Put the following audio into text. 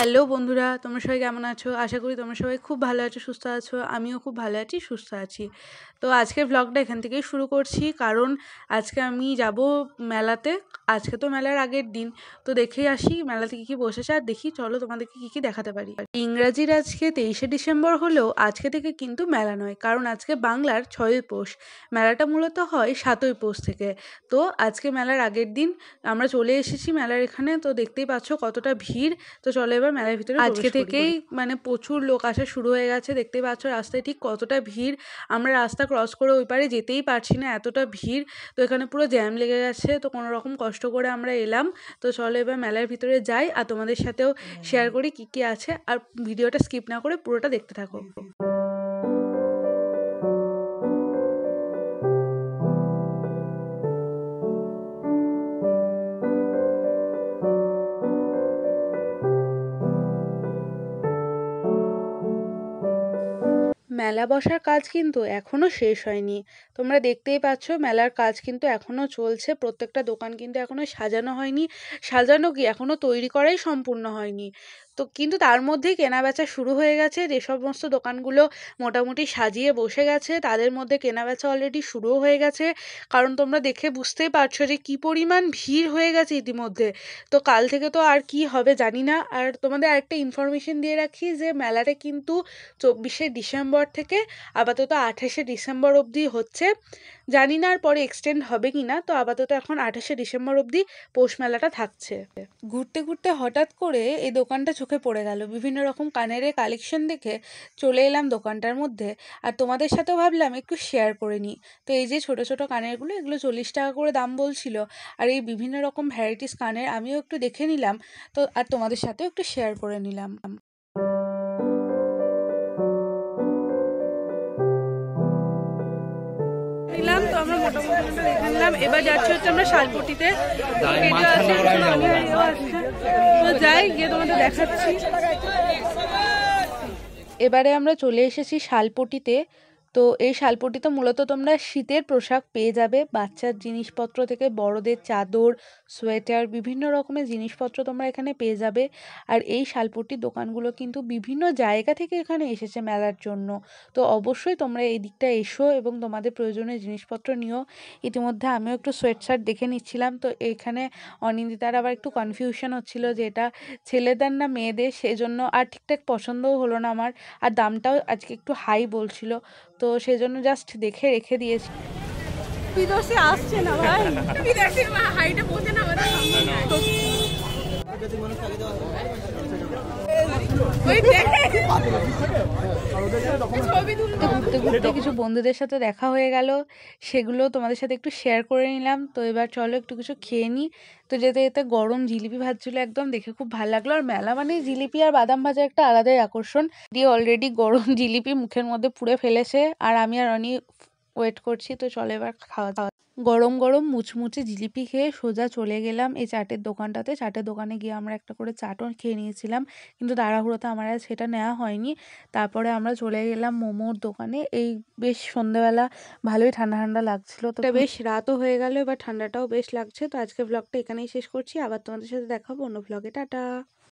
Hello বন্ধুরা, তোমরা সবাই কেমন আছো? আশা করি তোমরা সবাই খুব ভালো আছো, সুস্থ আছো। আমিও খুব ভালো আছি, সুস্থ আছি। তো আজকের ভ্লগটা এখান থেকেই শুরু করছি, কারণ আজকে আমি যাব মেলাতে। আজকে তো মেলার আগের দিন, তো দেখেই আসি মেলাতে কী কী বসেছে, আর দেখি চলো তোমাদেরকে কী কী দেখাতে পারি। ইংরাজির আজকে 23শে ডিসেম্বর হলেও আজকে থেকে কিন্তু মেলা নয়, কারণ আজকে বাংলার 6ই পৌষ। মেলাটা মূলত হয় 7ই পৌষ থেকে। তো আজকে মেলার আগের দিন আমরা চলে এসেছি মেলার এখানে। তো দেখতেই পাচ্ছ কতটা ভিড়। তো চলো এবার মেলার ভিতরে আজকে থেকেই মানে প্রচুর লোক আসা শুরু হয়ে গেছে। দেখতেই পাচ্ছ রাস্তায় ঠিক কতটা ভিড়। আমরা রাস্তা ক্রস করে ওই পারে যেতেই পারছি না, এতটা ভিড়। তো এখানে পুরো জ্যাম লেগে গেছে। তো কোনো রকম কষ্ট করে আমরা এলাম। তো চলো এবার মেলার ভিতরে যাই, আর তোমাদের সাথেও শেয়ার করি কী কী আছে। আর ভিডিওটা স্কিপ না করে পুরোটা দেখতে থাকো। মেলা বসার কাজ কিন্তু এখনো শেষ হয়নি। তোমরা দেখতেই পাচ্ছ মেলার কাজ কিন্তু এখনো চলছে। প্রত্যেকটা দোকান কিন্তু এখনো সাজানো হয়নি। সাজানো কি, এখনো তৈরি করাই সম্পূর্ণ হয়নি। তো কিন্তু তার মধ্যেই কেনাবেচা শুরু হয়ে গেছে। যে সমস্ত দোকানগুলো মোটামুটি সাজিয়ে বসে গেছে তাদের মধ্যে কেনাবেচা অলরেডি শুরুও হয়ে গেছে। কারণ তোমরা দেখে বুঝতেই পারছো যে কী পরিমাণ ভিড় হয়ে গেছে ইতিমধ্যে। তো কাল থেকে তো আর কি হবে জানি না। আর তোমাদের আরেকটা ইনফরমেশন দিয়ে রাখি যে মেলাটা কিন্তু 24শে ডিসেম্বর থেকে আপাতত 28শে ডিসেম্বর অবধি হচ্ছে। জানি না আর পরে এক্সটেন্ড হবে কি না। তো আপাতত এখন 28শে ডিসেম্বর অবধি পৌষ মেলাটা থাকছে। ঘুরতে ঘুরতে হঠাৎ করে এই দোকানটা চোখে পড়ে গেল। বিভিন্ন রকম কানের কালেকশন দেখে চলে এলাম দোকানটার মধ্যে, আর তোমাদের সাথেও ভাবলাম একটু শেয়ার করে নিই। তো এই যে ছোট ছোট কানেরগুলো, এগুলো 40 টাকা করে দাম বলছিল। আর এই বিভিন্ন রকম ভ্যারাইটিস কানের আমিও একটু দেখে নিলাম। তো আর তোমাদের সাথেও একটু শেয়ার করে নিলাম। তো আমরা মোটামুটি দেখে নিলাম। এবার যাচ্ছি হচ্ছে আমরা শালপট্টিতে। তো যাই, গিয়ে তোমাদের দেখাচ্ছি। এবারে আমরা চলে এসেছি শালপট্টিতে। তো এই শালপট্টিতে মূলত তোমরা শীতের পোশাক পেয়ে যাবে। বাচ্চার জিনিসপত্র থেকে বড়দের চাদর, সোয়েটার, বিভিন্ন রকমের জিনিসপত্র তোমরা এখানে পেয়ে যাবে। আর এই শালপট্টির দোকানগুলো কিন্তু বিভিন্ন জায়গা থেকে এখানে এসেছে মেলার জন্য। তো অবশ্যই তোমরা এই দিকটা এসো এবং তোমাদের প্রয়োজনীয় জিনিসপত্র নিও। ইতিমধ্যে আমিও একটু সোয়েট শার্ট দেখে নিচ্ছিলাম। তো এখানে অনিন্দিতার আবার একটু কনফিউশন হচ্ছিল যে এটা ছেলেদের না মেয়েদের, সেজন্য আর ঠিকঠাক পছন্দও হলো না আমার। আর দামটাও আজকে একটু হাই বলছিল, তো সেজন্য জাস্ট দেখে রেখে দিয়েছি। বিদেশে আসছে না ভাই, বিদেশে হাইটা পৌঁছে না আমাদের ঘুরতে ঘুরতে কিছু বন্ধুদের সাথে দেখা হয়ে গেল, সেগুলো তোমাদের সাথে একটু শেয়ার করে নিলাম। তো এবার চলো একটু কিছু খেয়ে নিই। তো যেতে যেতে গরম জিলিপি ভাজছিল, একদম দেখে খুব ভালো লাগলো। আর মেলা মানে জিলিপি আর বাদাম ভাজা একটা আলাদাই আকর্ষণ। দিয়ে অলরেডি গরম জিলিপি মুখের মধ্যে পুড়ে ফেলেছে, আর আমি আর অনি ওয়েট করছি। তো চলো এবার খাওয়া দাওয়া। গরম গরম মুচমুচে জিলিপি খেয়ে সোজা চলে গেলাম এই চাটের দোকানটাতে। চাটের দোকানে গিয়ে আমরা একটা করে চাটও খেয়ে নিয়েছিলাম, কিন্তু তাড়াহুড়োতে আমার আর সেটা নেওয়া হয়নি। তারপরে আমরা চলে গেলাম মোমোর দোকানে। এই বেশ সন্ধ্যেবেলা ভালোই ঠান্ডা ঠান্ডা লাগছিল, তো বেশ রাতও হয়ে গেল, এবার ঠান্ডাটাও বেশ লাগছে। তো আজকে ব্লগটা এখানেই শেষ করছি। আবার তোমাদের সাথে দেখাবো অন্য ব্লগে। টাটা।